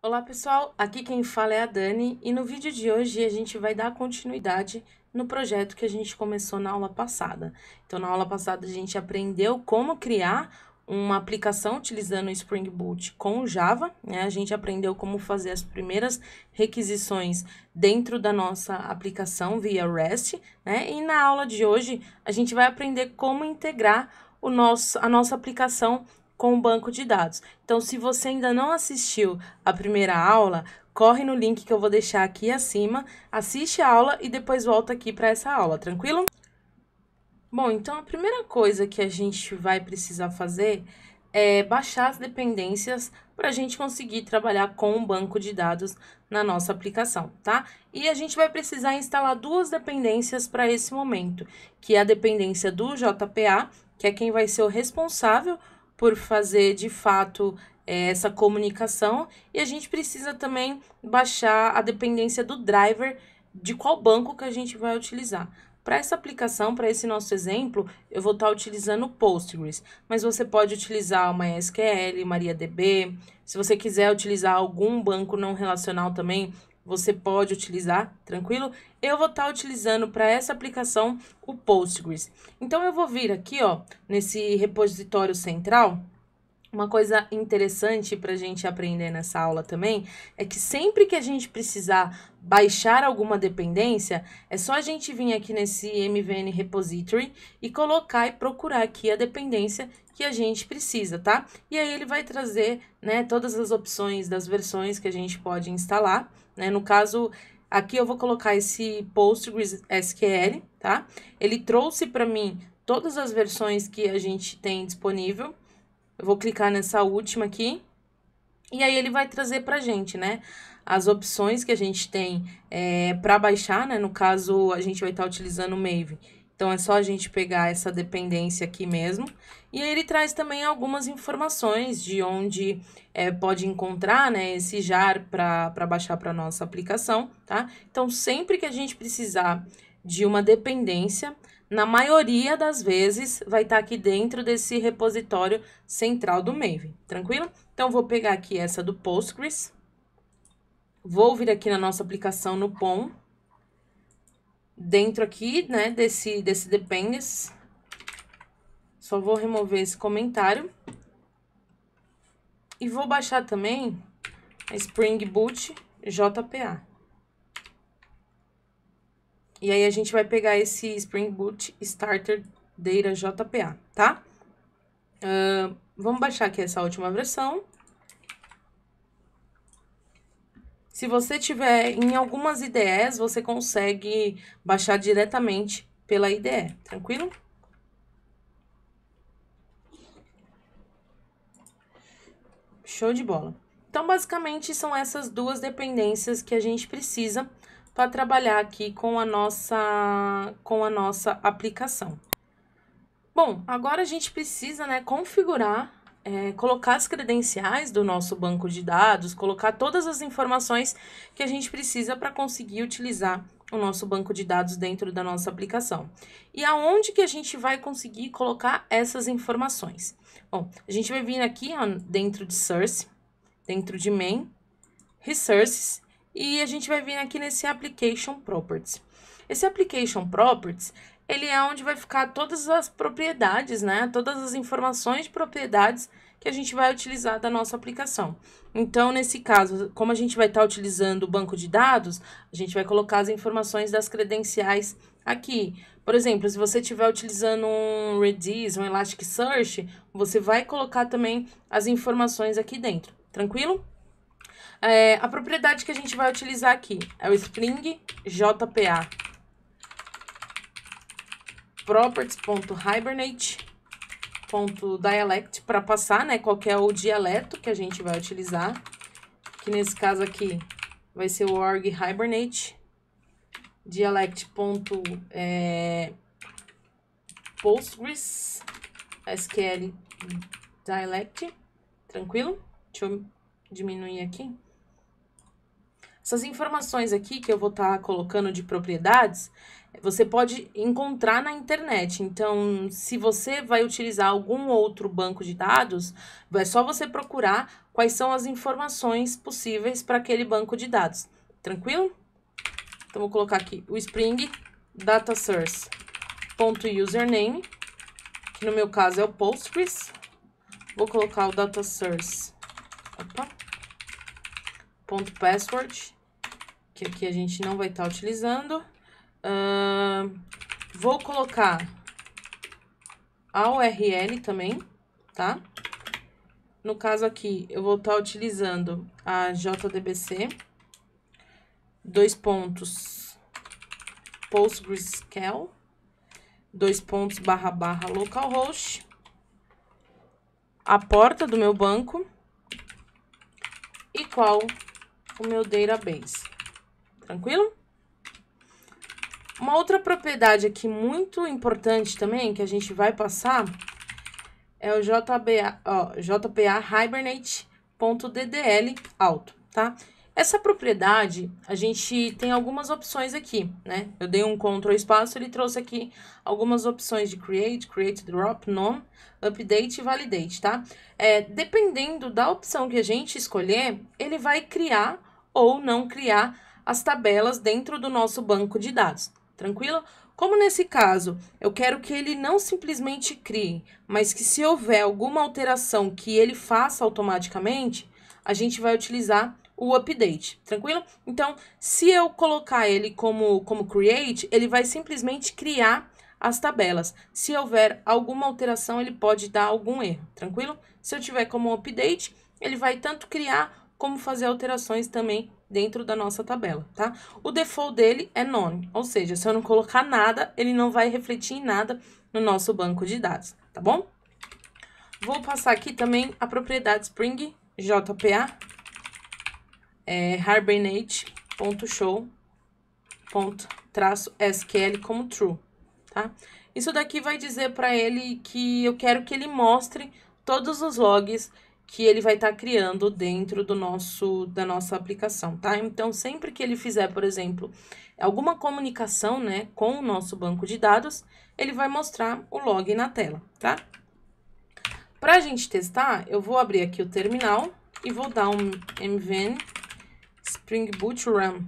Olá pessoal, aqui quem fala é a Dani e no vídeo de hoje a gente vai dar continuidade no projeto que a gente começou na aula passada. Então, na aula passada a gente aprendeu como criar uma aplicação utilizando o Spring Boot com o Java, né? A gente aprendeu como fazer as primeiras requisições dentro da nossa aplicação via REST, né? E na aula de hoje a gente vai aprender como integrar a nossa aplicação com o banco de dados. Então, se você ainda não assistiu a primeira aula, corre no link que eu vou deixar aqui acima, assiste a aula e depois volta aqui para essa aula, tranquilo? Bom, então a primeira coisa que a gente vai precisar fazer é baixar as dependências para a gente conseguir trabalhar com o banco de dados na nossa aplicação, tá? E a gente vai precisar instalar duas dependências para esse momento, que é a dependência do JPA, que é quem vai ser o responsável por fazer de fato essa comunicação, e a gente precisa também baixar a dependência do driver de qual banco que a gente vai utilizar. Para essa aplicação, para esse nosso exemplo, eu vou estar utilizando o Postgres, mas você pode utilizar o MySQL, MariaDB. Se você quiser utilizar algum banco não relacional também, você pode utilizar, tranquilo? Eu vou estar utilizando para essa aplicação o Postgres. Então, eu vou vir aqui, ó, nesse repositório central. Uma coisa interessante para a gente aprender nessa aula também é que sempre que a gente precisar baixar alguma dependência, é só a gente vir aqui nesse MVN Repository e colocar e procurar aqui a dependência que a gente precisa, tá? E aí ele vai trazer, né, todas as opções das versões que a gente pode instalar, né? No caso, aqui eu vou colocar esse Postgres SQL, tá? Ele trouxe para mim todas as versões que a gente tem disponível. Eu vou clicar nessa última aqui. E aí ele vai trazer pra gente, né? As opções que a gente tem para baixar, né? No caso, a gente vai estar utilizando o Maven. Então, é só a gente pegar essa dependência aqui mesmo. E aí ele traz também algumas informações de onde pode encontrar, né, esse jar para baixar para nossa aplicação, tá? Então, sempre que a gente precisar de uma dependência, na maioria das vezes vai estar aqui dentro desse repositório central do Maven, tranquilo? Então, vou pegar aqui essa do Postgres, vou vir aqui na nossa aplicação no POM, dentro aqui, né, desse dependency, só vou remover esse comentário, e vou baixar também a Spring Boot JPA. E aí, a gente vai pegar esse Spring Boot Starter Data JPA, tá? Vamos baixar aqui essa última versão. Se você tiver em algumas IDEs, você consegue baixar diretamente pela IDE, tranquilo? Show de bola. Então, basicamente, são essas duas dependências que a gente precisa para trabalhar aqui com a nossa aplicação. Bom, agora a gente precisa, né, configurar, colocar as credenciais do nosso banco de dados, colocar todas as informações que a gente precisa para conseguir utilizar o nosso banco de dados dentro da nossa aplicação. E aonde que a gente vai conseguir colocar essas informações? Bom, a gente vai vir aqui, ó, dentro de Source, dentro de Main, Resources, e a gente vai vir aqui nesse Application Properties. Esse Application Properties, ele é onde vai ficar todas as propriedades, né? Todas as informações de propriedades que a gente vai utilizar da nossa aplicação. Então, nesse caso, como a gente vai estar utilizando o banco de dados, a gente vai colocar as informações das credenciais aqui. Por exemplo, se você estiver utilizando um Redis, um Elasticsearch, você vai colocar também as informações aqui dentro, tranquilo? A propriedade que a gente vai utilizar aqui é o Spring JPA properties.hibernate.dialect para passar, né, qual que é o dialeto que a gente vai utilizar. Que nesse caso aqui vai ser o org hibernate dialect.postgres SQL dialect, tranquilo? Deixa eu diminuir aqui. Essas informações aqui que eu vou estar colocando de propriedades, você pode encontrar na internet. Então, se você vai utilizar algum outro banco de dados, é só você procurar quais são as informações possíveis para aquele banco de dados. Tranquilo? Então, vou colocar aqui o Spring Data Source.username, que no meu caso é o Postgres. Vou colocar o Data Source, .password, que aqui a gente não vai estar utilizando. Vou colocar a URL também, tá? No caso aqui, eu vou estar utilizando a JDBC, PostgreSQL, //localhost, a porta do meu banco e qual o meu database. Tranquilo? Uma outra propriedade aqui muito importante também, que a gente vai passar, é o JPA Hibernate.ddl auto, tá? Essa propriedade, a gente tem algumas opções aqui, né? Eu dei um Ctrl espaço, ele trouxe aqui algumas opções de create drop, none, update e validate, tá? Dependendo da opção que a gente escolher, ele vai criar ou não criar as tabelas dentro do nosso banco de dados, tranquilo? Como nesse caso, eu quero que ele não simplesmente crie, mas que se houver alguma alteração que ele faça automaticamente, a gente vai utilizar o update, tranquilo? Então, se eu colocar ele como create, ele vai simplesmente criar as tabelas. Se houver alguma alteração, ele pode dar algum erro, tranquilo? Se eu tiver como update, ele vai tanto criar como fazer alterações também dentro da nossa tabela, tá? O default dele é none, ou seja, se eu não colocar nada, ele não vai refletir em nada no nosso banco de dados, tá bom? Vou passar aqui também a propriedade Spring JPA hibernate.show._SQL como true, tá? Isso daqui vai dizer para ele que eu quero que ele mostre todos os logs que ele vai estar criando dentro da nossa aplicação, tá? Então, sempre que ele fizer, por exemplo, alguma comunicação, né, com o nosso banco de dados, ele vai mostrar o log na tela, tá? Para a gente testar, eu vou abrir aqui o terminal e vou dar um mvn Spring Boot Run.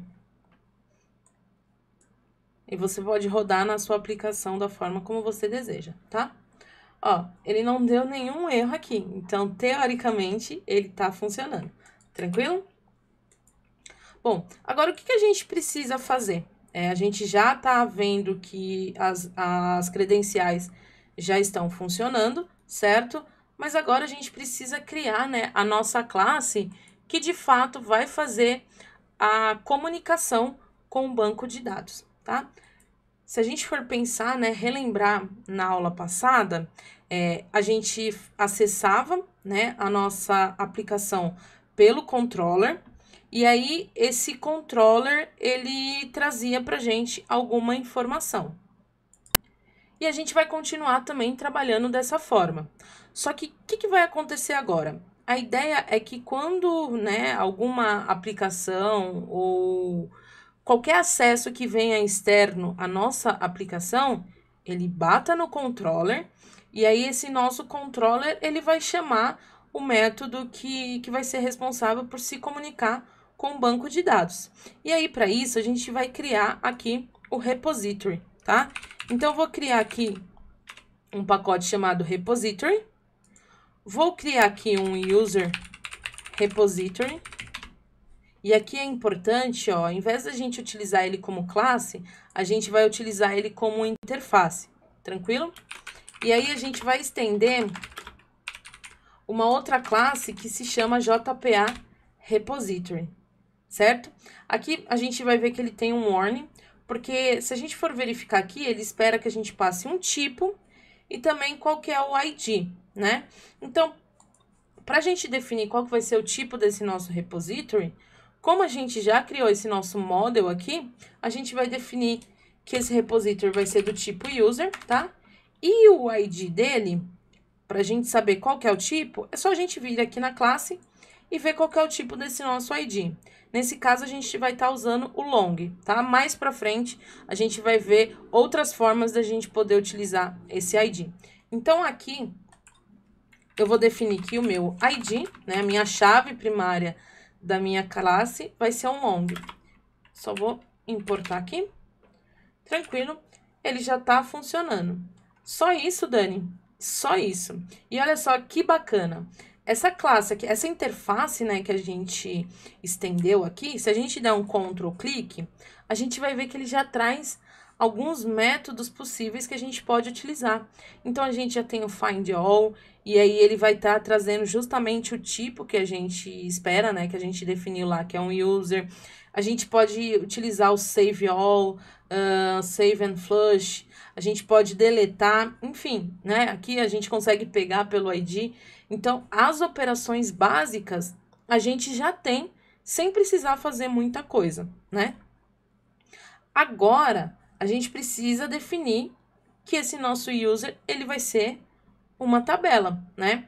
E você pode rodar na sua aplicação da forma como você deseja, tá? Ó, ele não deu nenhum erro aqui, então, teoricamente, ele tá funcionando. Tranquilo? Bom, agora o que a gente precisa fazer? A gente já tá vendo que as credenciais já estão funcionando, certo? Mas agora a gente precisa criar, né, a nossa classe que, de fato, vai fazer a comunicação com o banco de dados, tá? Se a gente for pensar, né, relembrar na aula passada, a gente acessava, né, a nossa aplicação pelo controller, e aí esse controller, ele trazia pra gente alguma informação. E a gente vai continuar também trabalhando dessa forma. Só que o que vai acontecer agora? A ideia é que quando, né, alguma aplicação ou qualquer acesso que venha externo à nossa aplicação, ele bata no controller e aí esse nosso controller, ele vai chamar o método que vai ser responsável por se comunicar com o banco de dados. E aí, para isso, a gente vai criar aqui o repository, tá? Então, eu vou criar aqui um pacote chamado repository. Vou criar aqui um user repository. E aqui é importante, ó, ao invés da gente utilizar ele como classe, a gente vai utilizar ele como interface, tranquilo? E aí, a gente vai estender uma outra classe que se chama JPA Repository, certo? Aqui, a gente vai ver que ele tem um warning, porque se a gente for verificar aqui, ele espera que a gente passe um tipo e também qual que é o ID, né? Então, para a gente definir qual que vai ser o tipo desse nosso repository, como a gente já criou esse nosso model aqui, a gente vai definir que esse repository vai ser do tipo user, tá? E o ID dele, para a gente saber qual que é o tipo, é só a gente vir aqui na classe e ver qual que é o tipo desse nosso ID. Nesse caso, a gente vai estar usando o long, tá? Mais para frente, a gente vai ver outras formas da gente poder utilizar esse ID. Então, aqui, eu vou definir que o meu ID, né, a minha chave primária da minha classe vai ser um long. Só vou importar aqui. Tranquilo, ele já tá funcionando. Só isso, Dani, só isso. E olha só que bacana. Essa classe aqui, essa interface, né, que a gente estendeu aqui, se a gente der um Ctrl clique, a gente vai ver que ele já traz alguns métodos possíveis que a gente pode utilizar. Então, a gente já tem o find all, e aí ele vai estar trazendo justamente o tipo que a gente espera, né, que a gente definiu lá, que é um user. A gente pode utilizar o save all, save and flush, a gente pode deletar, enfim, né? Aqui a gente consegue pegar pelo ID. Então, as operações básicas a gente já tem sem precisar fazer muita coisa, né? Agora, a gente precisa definir que esse nosso user, ele vai ser uma tabela, né?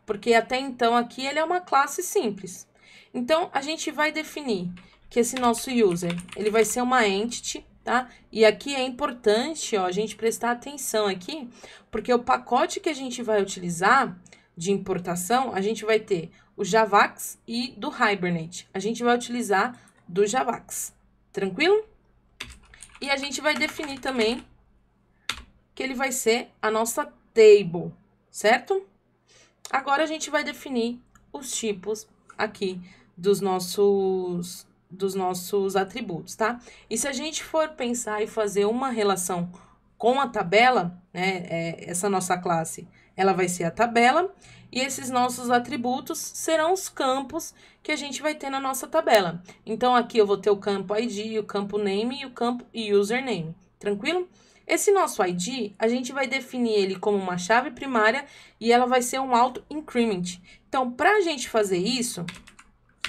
Porque até então aqui ele é uma classe simples. Então, a gente vai definir que esse nosso user, ele vai ser uma entity, tá? E aqui é importante, ó, a gente prestar atenção aqui, porque o pacote que a gente vai utilizar de importação, a gente vai ter o Javax e do Hibernate. A gente vai utilizar do Javax, tranquilo? E a gente vai definir também que ele vai ser a nossa table, certo? Agora a gente vai definir os tipos aqui dos nossos atributos, tá? E se a gente for pensar e fazer uma relação com a tabela, né, essa nossa classe, ela vai ser a tabela, e esses nossos atributos serão os campos que a gente vai ter na nossa tabela. Então, aqui eu vou ter o campo ID, o campo name e o campo username, tranquilo? Esse nosso ID, a gente vai definir ele como uma chave primária e ela vai ser um auto increment. Então, para a gente fazer isso,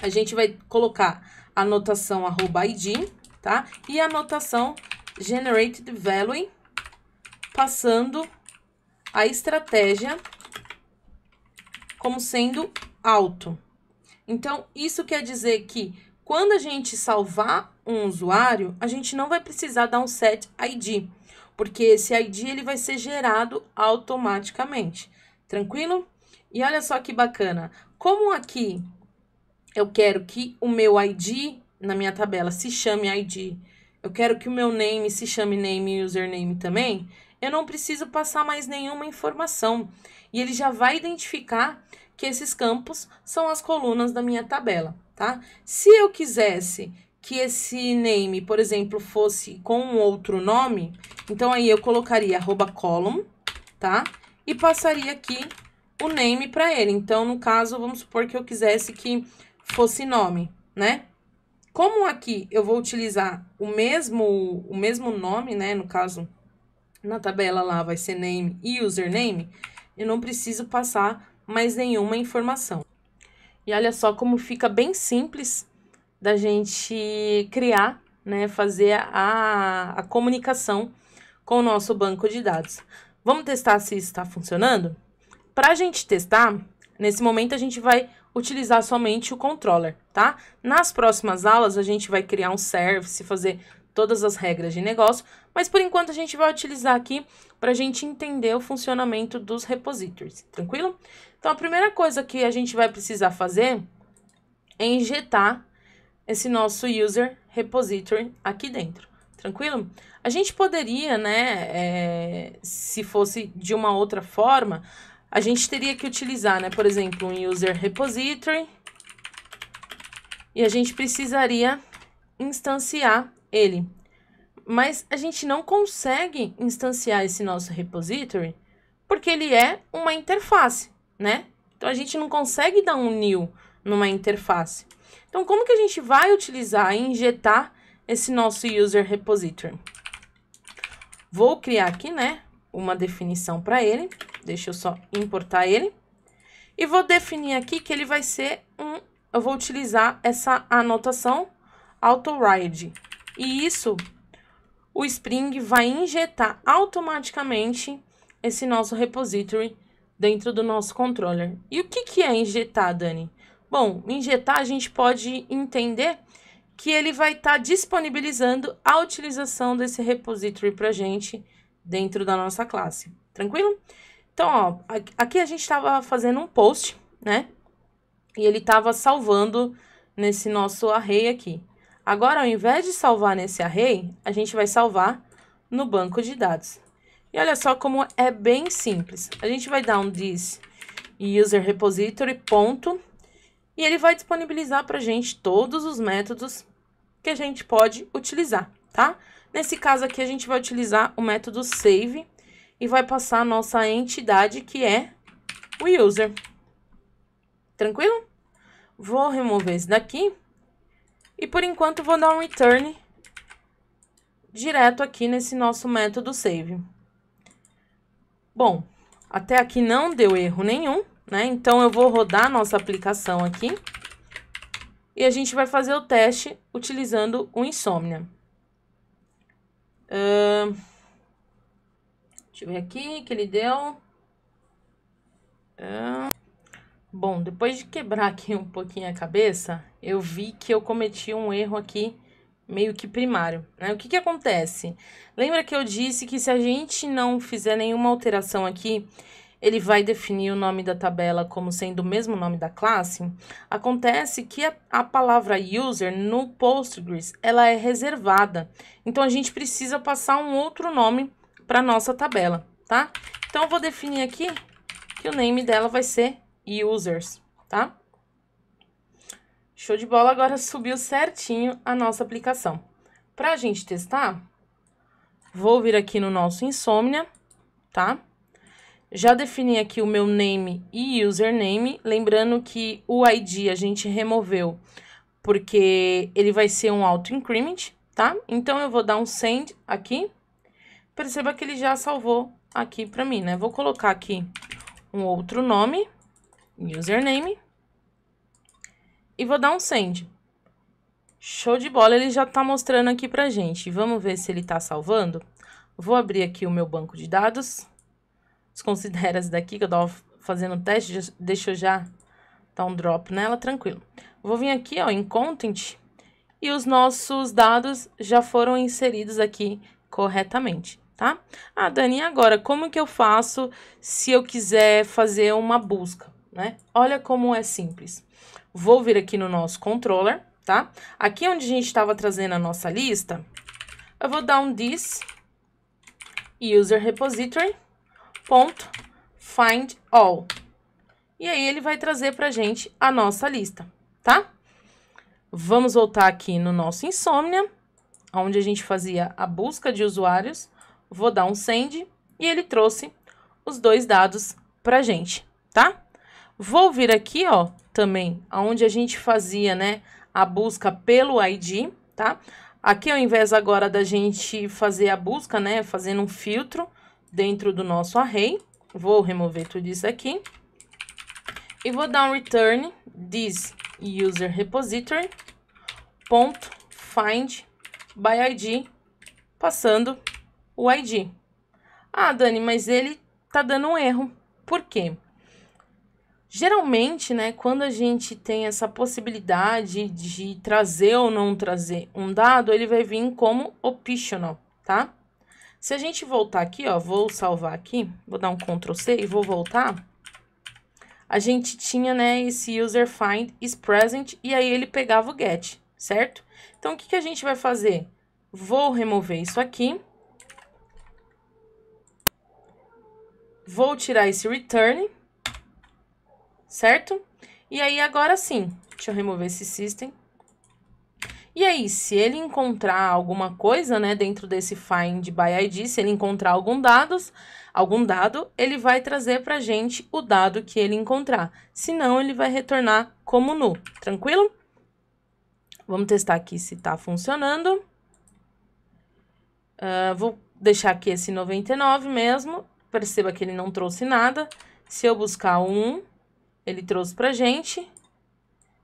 a gente vai colocar a anotação @id, tá? E a anotação generated value, passando a estratégia como sendo auto. Então, isso quer dizer que quando a gente salvar um usuário, a gente não vai precisar dar um set ID, porque esse ID ele vai ser gerado automaticamente. Tranquilo? E olha só que bacana. Como aqui eu quero que o meu ID na minha tabela se chame ID, eu quero que o meu name se chame name e username também, eu não preciso passar mais nenhuma informação. E ele já vai identificar que esses campos são as colunas da minha tabela, tá? Se eu quisesse que esse name, por exemplo, fosse com um outro nome, então aí eu colocaria @column, tá? E passaria aqui o name para ele. Então, no caso, vamos supor que eu quisesse que fosse nome, né? Como aqui eu vou utilizar o mesmo nome, né? No caso, na tabela lá vai ser name e username, eu não preciso passar mais nenhuma informação. E olha só como fica bem simples da gente criar, né? Fazer a comunicação com o nosso banco de dados. Vamos testar se isso está funcionando? Para a gente testar, nesse momento a gente vai utilizar somente o controller, tá? Nas próximas aulas a gente vai criar um service, fazer todas as regras de negócio, mas por enquanto a gente vai utilizar aqui para a gente entender o funcionamento dos repositories, tranquilo? Então, a primeira coisa que a gente vai precisar fazer é injetar esse nosso user repository aqui dentro, tranquilo? A gente poderia, né, se fosse de uma outra forma, a gente teria que utilizar, né, por exemplo, um user repository e a gente precisaria instanciar ele. Mas a gente não consegue instanciar esse nosso repository porque ele é uma interface, né? Então, a gente não consegue dar um new numa interface. Então, como que a gente vai utilizar e injetar esse nosso user repository? Vou criar aqui, né, uma definição para ele. Deixa eu só importar ele. E vou definir aqui que ele vai ser eu vou utilizar essa anotação auto-ride. E isso, o Spring vai injetar automaticamente esse nosso repository dentro do nosso controller. E o que é injetar, Dani? Bom, injetar a gente pode entender que ele vai estar disponibilizando a utilização desse repository para a gente dentro da nossa classe. Tranquilo? Então, ó, aqui a gente estava fazendo um post, né? E ele estava salvando nesse nosso array aqui. Agora, ao invés de salvar nesse array, a gente vai salvar no banco de dados. E olha só como é bem simples. A gente vai dar um this user repository ponto, e ele vai disponibilizar para a gente todos os métodos que a gente pode utilizar, tá? Nesse caso aqui, a gente vai utilizar o método save e vai passar a nossa entidade, que é o user. Tranquilo? Vou remover esse daqui e, por enquanto, vou dar um return direto aqui nesse nosso método save. Bom, até aqui não deu erro nenhum, né? Então, eu vou rodar a nossa aplicação aqui e a gente vai fazer o teste utilizando o Insomnia. Deixa eu ver aqui que ele deu. Bom, depois de quebrar aqui um pouquinho a cabeça, eu vi que eu cometi um erro aqui meio que primário, né? O que que acontece? Lembra que eu disse que se a gente não fizer nenhuma alteração aqui, ele vai definir o nome da tabela como sendo o mesmo nome da classe? Acontece que a palavra user no Postgres, ela é reservada. Então, a gente precisa passar um outro nome para nossa tabela, tá? Então, eu vou definir aqui que o name dela vai ser users, tá? Show de bola, agora subiu certinho a nossa aplicação. Para a gente testar, vou vir aqui no nosso Insomnia, tá? Já defini aqui o meu name e username, lembrando que o ID a gente removeu porque ele vai ser um auto-increment, tá? Então, eu vou dar um send aqui. Perceba que ele já salvou aqui para mim, né? Vou colocar aqui um outro nome, username, e vou dar um send. Show de bola, ele já tá mostrando aqui pra gente. Vamos ver se ele tá salvando. Vou abrir aqui o meu banco de dados. Desconsidera essa daqui que eu tava fazendo teste, deixa eu já dar um drop nela, tranquilo. Vou vir aqui, ó, em content, e os nossos dados já foram inseridos aqui corretamente, tá? Ah, Dani, e agora, como que eu faço se eu quiser fazer uma busca, né? Olha como é simples. Vou vir aqui no nosso controller, tá? Aqui onde a gente estava trazendo a nossa lista, eu vou dar um this user repository ponto find all. E aí, ele vai trazer pra gente a nossa lista, tá? Vamos voltar aqui no nosso Insomnia, onde a gente fazia a busca de usuários. Vou dar um send e ele trouxe os dois dados pra gente, tá? Vou vir aqui, ó, também, onde a gente fazia, né, a busca pelo ID, tá? Aqui, ao invés agora da gente fazer a busca, né, fazendo um filtro dentro do nosso array, vou remover tudo isso aqui. E vou dar um return this user repository ponto find by ID, passando o ID. Ah, Dani, mas ele tá dando um erro. Por quê? Geralmente, né, quando a gente tem essa possibilidade de trazer ou não trazer um dado, ele vai vir como optional, tá? Se a gente voltar aqui, ó, vou salvar aqui, vou dar um Ctrl C e vou voltar. A gente tinha, né, esse user find is present e aí ele pegava o get, certo? Então, o que que a gente vai fazer? Vou remover isso aqui. Vou tirar esse return, certo? E aí, agora sim, deixa eu remover esse system. E aí, se ele encontrar alguma coisa, né, dentro desse find by ID, se ele encontrar algum dado, ele vai trazer pra gente o dado que ele encontrar. Senão, ele vai retornar como null, tranquilo? Vamos testar aqui se tá funcionando. Vou deixar aqui esse 99 mesmo. Perceba que ele não trouxe nada. Se eu buscar o 1, ele trouxe pra gente.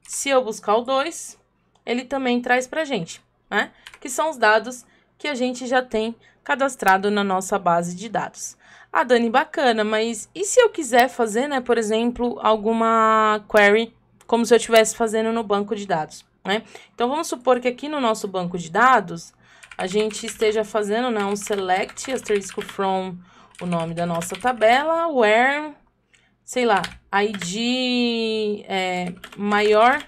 Se eu buscar o 2, ele também traz pra gente, né? Que são os dados que a gente já tem cadastrado na nossa base de dados. Ah, Dani, bacana, mas e se eu quiser fazer, né, por exemplo, alguma query como se eu estivesse fazendo no banco de dados, né? Então, vamos supor que aqui no nosso banco de dados, a gente esteja fazendo, né, um select asterisk from o nome da nossa tabela, where, sei lá, ID maior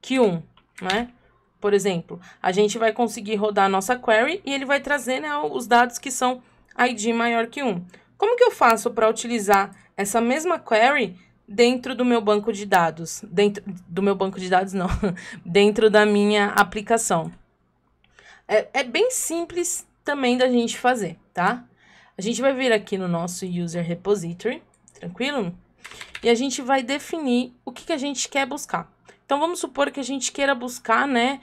que 1, né? Por exemplo, a gente vai conseguir rodar a nossa query e ele vai trazer, né, os dados que são ID maior que 1. Como que eu faço para utilizar essa mesma query dentro do meu banco de dados? Dentro do meu banco de dados, não. Dentro da minha aplicação. É bem simples também da gente fazer, tá? A gente vai vir aqui no nosso User Repository, tranquilo? E a gente vai definir o que a gente quer buscar. Então, vamos supor que a gente queira buscar, né,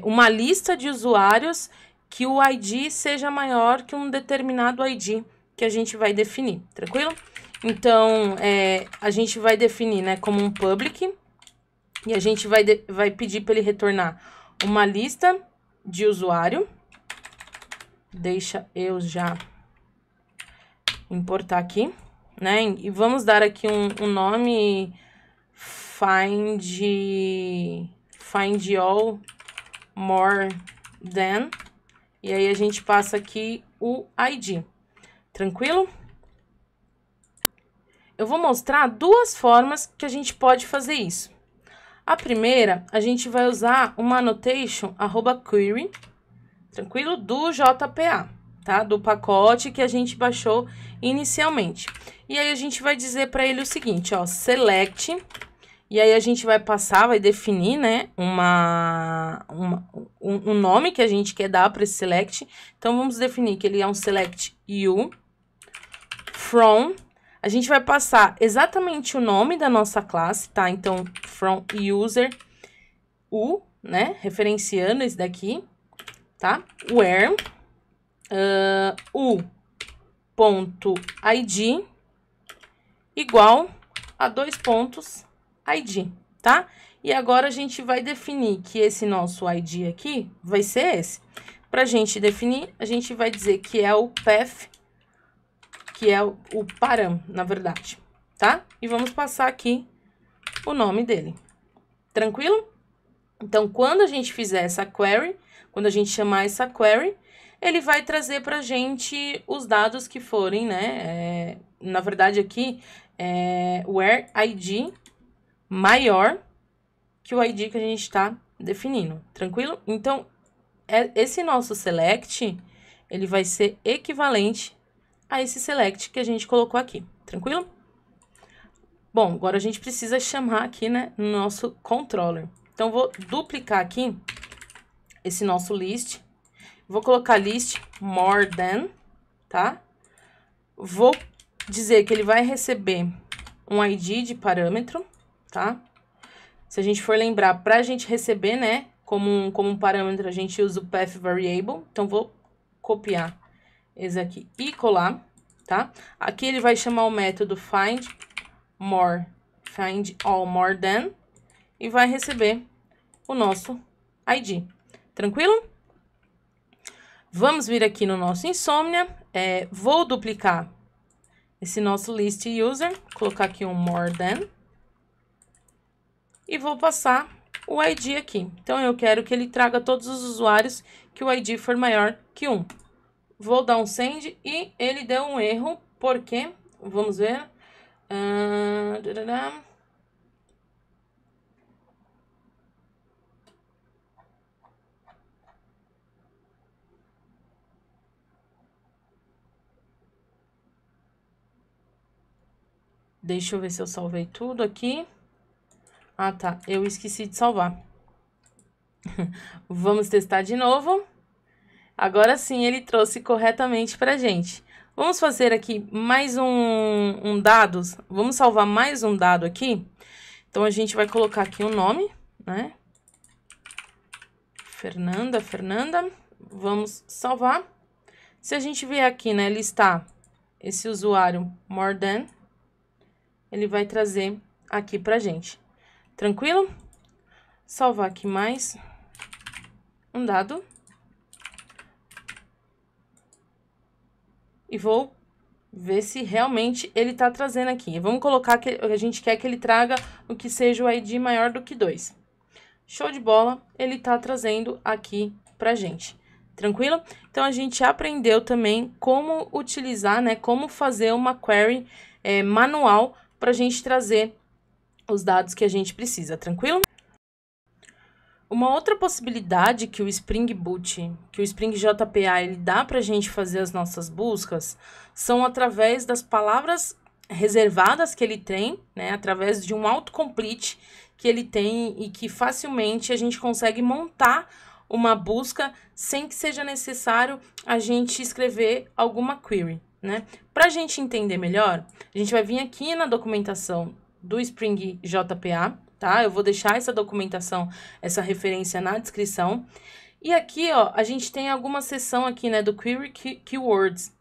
uma lista de usuários que o ID seja maior que um determinado ID que a gente vai definir, tranquilo? Então, a gente vai definir, né, como um public e a gente vai pedir para ele retornar uma lista de usuário. Deixa eu já importar aqui, né? E vamos dar aqui um nome find all more than. E aí a gente passa aqui o ID. Tranquilo? Eu vou mostrar duas formas que a gente pode fazer isso. A primeira, a gente vai usar uma annotation @query, tranquilo? Do JPA, tá? Do pacote que a gente baixou inicialmente. E aí a gente vai dizer para ele o seguinte, ó, select, e aí a gente vai passar, vai definir, né, um nome que a gente quer dar para esse select. Então vamos definir que ele é um select u from. A gente vai passar exatamente o nome da nossa classe, tá? Então, from user u, né? Referenciando esse daqui, tá? Where u.id igual a 2 pontos ID, tá? E agora a gente vai definir que esse nosso ID aqui vai ser esse. Pra gente definir, a gente vai dizer que é o path, que é o param, na verdade, tá? E vamos passar aqui o nome dele. Tranquilo? Então, quando a gente fizer essa query, quando a gente chamar essa query, ele vai trazer pra gente os dados que forem, né? Na verdade, aqui, where ID maior que o ID que a gente está definindo. Tranquilo? Então, esse nosso select, ele vai ser equivalente a esse select que a gente colocou aqui, tranquilo? Bom, agora a gente precisa chamar aqui, né, no nosso controller. Então, vou duplicar aqui esse nosso list. Vou colocar list more than, tá? Vou dizer que ele vai receber um ID de parâmetro, tá? Se a gente for lembrar, para a gente receber, né, como um parâmetro, a gente usa o path variable. Então, vou copiar esse aqui e colar, tá? Aqui ele vai chamar o método find all more than e vai receber o nosso ID. Tranquilo? Vamos vir aqui no nosso Insomnia. Vou duplicar esse nosso list user, colocar aqui um more than e vou passar o ID aqui. Então, eu quero que ele traga todos os usuários que o ID for maior que 1. Vou dar um send e ele deu um erro, porque, vamos ver, deixa eu ver se eu salvei tudo aqui. Ah, tá, eu esqueci de salvar. Vamos testar de novo. Agora sim, ele trouxe corretamente pra gente. Vamos fazer aqui mais um dados. Vamos salvar mais um dado aqui. Então, a gente vai colocar aqui um nome, né? Fernanda. Vamos salvar. Se a gente vier aqui, né, listar esse usuário more than, ele vai trazer aqui pra gente. Tranquilo? Salvar aqui mais um dado. E vou ver se realmente ele tá trazendo aqui. Vamos colocar que a gente quer que ele traga o que seja o ID maior do que 2. Show de bola, ele tá trazendo aqui pra gente. Tranquilo? Então, a gente aprendeu também como utilizar, né, como fazer uma query manual para a gente trazer os dados que a gente precisa, tranquilo? Uma outra possibilidade que o Spring Boot, que o Spring JPA, ele dá para a gente fazer as nossas buscas, são através das palavras reservadas que ele tem, né, através de um autocomplete que ele tem e que facilmente a gente consegue montar uma busca sem que seja necessário a gente escrever alguma query, né? Para a gente entender melhor, a gente vai vir aqui na documentação do Spring JPA, tá? Eu vou deixar essa documentação, essa referência na descrição. E aqui, ó, a gente tem alguma seção aqui, né, do Query Keywords.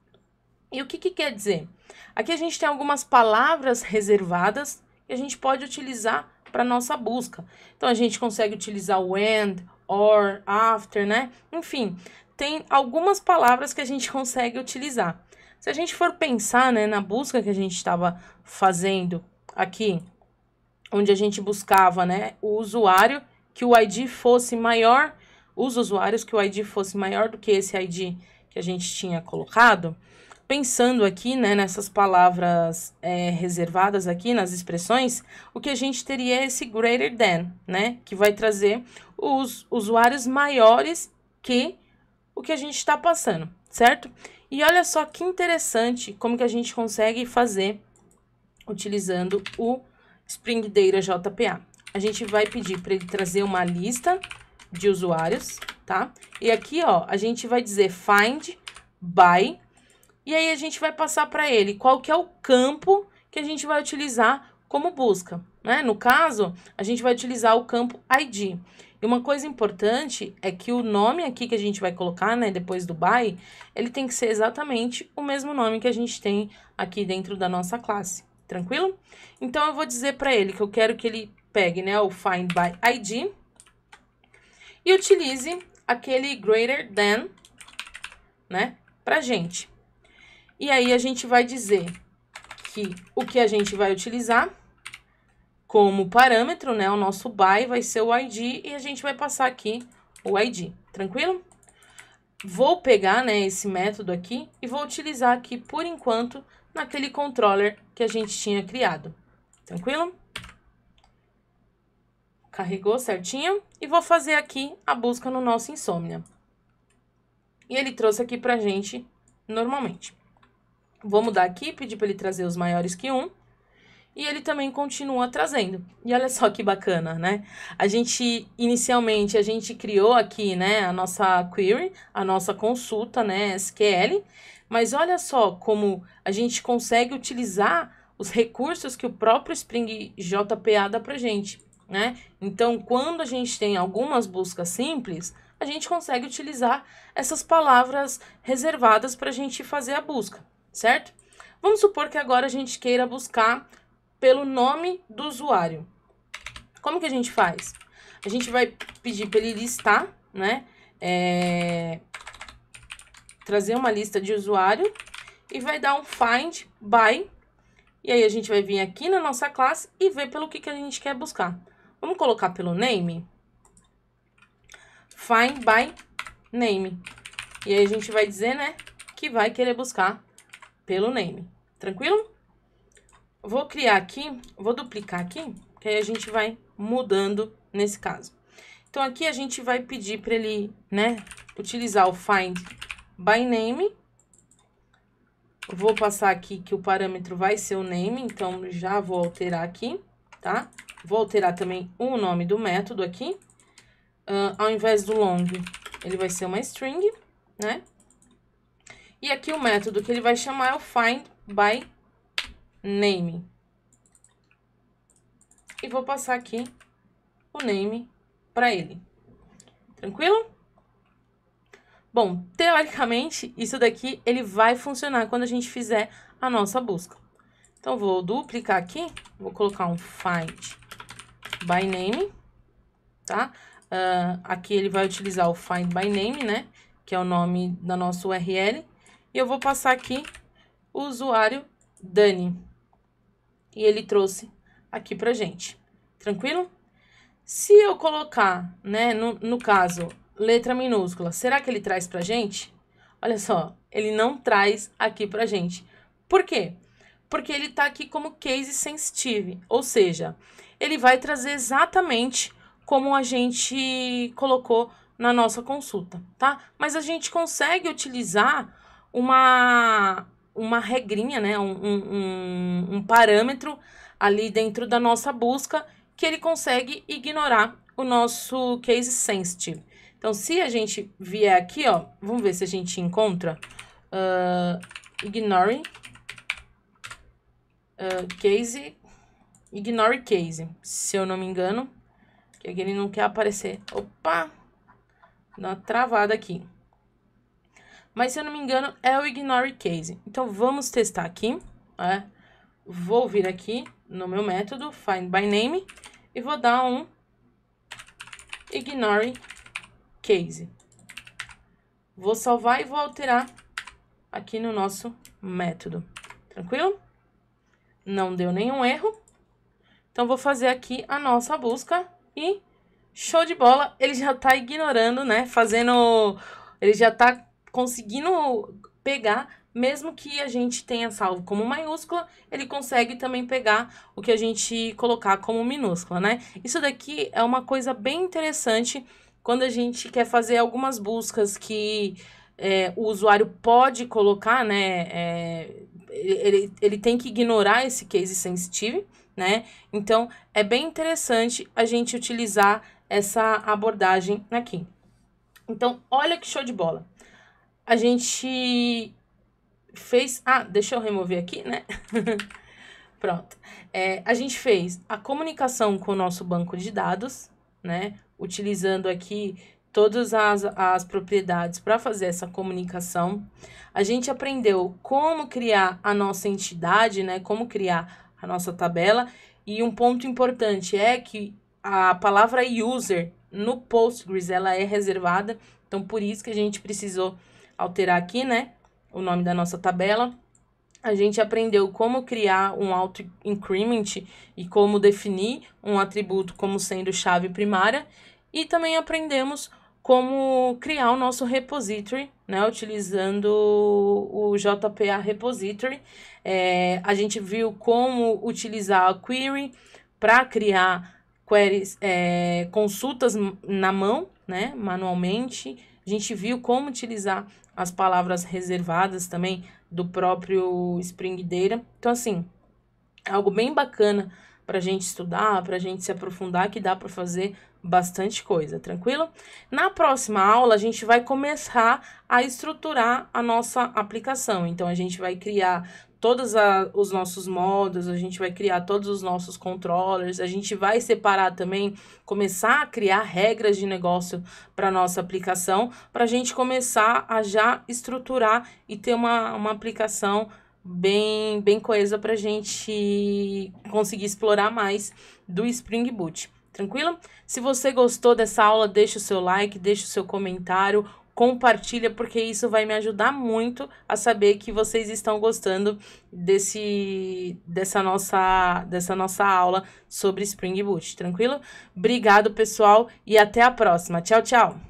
E o que quer dizer? Aqui a gente tem algumas palavras reservadas que a gente pode utilizar para nossa busca. Então, a gente consegue utilizar o and, or, after, né? Enfim, tem algumas palavras que a gente consegue utilizar. Se a gente for pensar, né, na busca que a gente estava fazendo aqui, onde a gente buscava, né, o usuário que o ID fosse maior, os usuários que o ID fosse maior do que esse ID que a gente tinha colocado, pensando aqui, né, nessas palavras reservadas aqui, nas expressões, o que a gente teria é esse greater than, né, que vai trazer os usuários maiores que o que a gente está passando, certo? E olha só que interessante como que a gente consegue fazer utilizando o Spring Data JPA. A gente vai pedir para ele trazer uma lista de usuários, tá? E aqui, ó, a gente vai dizer find by, e aí a gente vai passar para ele qual que é o campo que a gente vai utilizar como busca, né? No caso, a gente vai utilizar o campo ID. E uma coisa importante é que o nome aqui que a gente vai colocar, né, depois do by, ele tem que ser exatamente o mesmo nome que a gente tem aqui dentro da nossa classe. Tranquilo? Então, eu vou dizer para ele que eu quero que ele pegue, né, o find by ID e utilize aquele greater than, né, pra gente. E aí, a gente vai dizer que o que a gente vai utilizar como parâmetro, né, o nosso by vai ser o ID e a gente vai passar aqui o ID. Tranquilo? Vou pegar, né, esse método aqui e vou utilizar aqui, por enquanto, naquele controller que a gente tinha criado. Tranquilo? Carregou certinho e vou fazer aqui a busca no nosso Insomnia. E ele trouxe aqui pra gente normalmente. Vou mudar aqui, pedir para ele trazer os maiores que 1. E ele também continua trazendo. E olha só que bacana, né? Inicialmente, a gente criou aqui, né, a nossa query, a nossa consulta, né, SQL. Mas olha só como a gente consegue utilizar os recursos que o próprio Spring JPA dá pra gente, né? Então, quando a gente tem algumas buscas simples, a gente consegue utilizar essas palavras reservadas para a gente fazer a busca, certo? Vamos supor que agora a gente queira buscar pelo nome do usuário. Como que a gente faz? A gente vai pedir para ele listar, né? Trazer uma lista de usuário e vai dar um find by. E aí, a gente vai vir aqui na nossa classe e ver pelo que a gente quer buscar. Vamos colocar pelo name? Find by name. E aí, a gente vai dizer, né, que vai querer buscar pelo name. Tranquilo? Vou criar aqui, vou duplicar aqui, que aí a gente vai mudando nesse caso. Então, aqui a gente vai pedir para ele, né, utilizar o find by name. Vou passar aqui que o parâmetro vai ser o name, então já vou alterar aqui, tá? Vou alterar também o nome do método aqui. Ao invés do long, ele vai ser uma string, né? E aqui o método que ele vai chamar é o find by name. E vou passar aqui o name para ele. Tranquilo? Bom, teoricamente, isso daqui ele vai funcionar quando a gente fizer a nossa busca. Então, vou duplicar aqui, vou colocar um find by name, tá? Aqui ele vai utilizar o find by name, né? Que é o nome da nossa URL. E eu vou passar aqui o usuário Dani. E ele trouxe aqui pra gente. Tranquilo? Se eu colocar, né, no caso, letra minúscula. Será que ele traz pra gente? Olha só, ele não traz aqui pra gente. Por quê? Porque ele tá aqui como case sensitive, ou seja, ele vai trazer exatamente como a gente colocou na nossa consulta, tá? Mas a gente consegue utilizar uma regrinha, né? Um parâmetro ali dentro da nossa busca que ele consegue ignorar o nosso case sensitive. Então, se a gente vier aqui, ó, vamos ver se a gente encontra ignore case, se eu não me engano, que ele não quer aparecer. Opa! Dá uma travada aqui. Mas, se eu não me engano, é o ignore case. Então, vamos testar aqui, né? Vou vir aqui no meu método, find by name, e vou dar um ignore case. Vou salvar e vou alterar aqui no nosso método. Tranquilo? Não deu nenhum erro. Então, vou fazer aqui a nossa busca e show de bola. Ele já tá ignorando, né? Ele já tá conseguindo pegar, mesmo que a gente tenha salvo como maiúscula, ele consegue também pegar o que a gente colocar como minúscula, né? Isso daqui é uma coisa bem interessante quando a gente quer fazer algumas buscas que o usuário pode colocar, né? Ele tem que ignorar esse case sensitive, né? Então, é bem interessante a gente utilizar essa abordagem aqui. Então, olha que show de bola. A gente fez... Ah, deixa eu remover aqui, né? Pronto. A gente fez a comunicação com o nosso banco de dados, né? Utilizando aqui todas as propriedades para fazer essa comunicação. A gente aprendeu como criar a nossa entidade, né? Como criar a nossa tabela. E um ponto importante é que a palavra user no Postgres, ela é reservada. Então, por isso que a gente precisou alterar aqui, né? O nome da nossa tabela. A gente aprendeu como criar um auto-increment e como definir um atributo como sendo chave primária. E também aprendemos como criar o nosso repository, né? Utilizando o JPA repository. A gente viu como utilizar a query para criar queries, consultas na mão, né? Manualmente. A gente viu como utilizar as palavras reservadas também do próprio Spring Data. Então, assim, é algo bem bacana para a gente estudar, para a gente se aprofundar, que dá para fazer bastante coisa, tranquilo? Na próxima aula, a gente vai começar a estruturar a nossa aplicação. Então, a gente vai criar todos os nossos modos, a gente vai criar todos os nossos controllers, a gente vai separar também, começar a criar regras de negócio para nossa aplicação, para a gente começar a já estruturar e ter uma aplicação bem coesa para a gente conseguir explorar mais do Spring Boot. Tranquilo? Se você gostou dessa aula, deixa o seu like, deixa o seu comentário, compartilha, porque isso vai me ajudar muito a saber que vocês estão gostando dessa nossa aula sobre Spring Boot, tranquilo? Obrigado, pessoal, e até a próxima. Tchau, tchau!